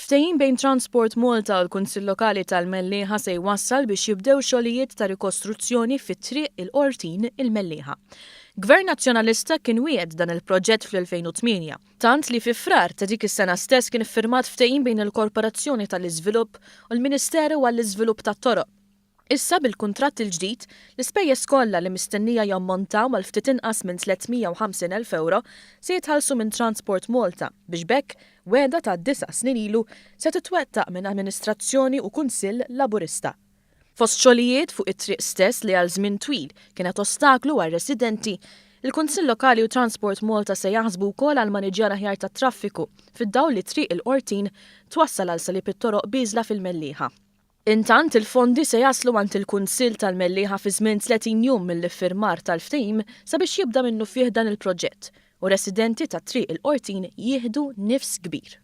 Ftehim bejn Transport Malta u l-Kunsill Lokali tal-Mellieħa se jwassal biex jibdew xogħlijiet ta' rikostruzzjoni fit-triq il-Qortin il-Mellieħa. Gvern Nazzjonalista kien wieħed dan il-proġett fl-2008, tant li fi frar ta' dik is-sena stess kien iffirmat ftehim bejn il-Korporazzjoni tal-Iżvilupp u l-Ministeru għall-Iżvilupp tat-Toroq. Issa bil-kuntratt il-ġdid, l-ispejjeż kollha li mistennija jammontaw mal ftit inqas minn 350,000 euro se jitħallsu minn Transport Malta biex bekk wegħda ta' 9 snin ilu se titwettaq minn amministrazzjoni u kunsill laburista. Fost xogħlijiet fuq it-triq stess li għal żmien twil kienet ostaklu għar-residenti, il-Kunsill Lokali u Transport Malta se jaħsbu wkoll għal maniġjar aħjar tat-traffiku fid-dawl li triq il-Qortin twassal għal salib it-toroq biżla fil-Mellieħa. Intant il-fondi se jaslu għand il-Kunsill tal-Mellieħa fi żmien 30 jum mill-iffirmar tal-ftehim sabiex jibda minnu fih dan il-proġett u residenti tat triq il-Qortin jieħdu nifs kbir.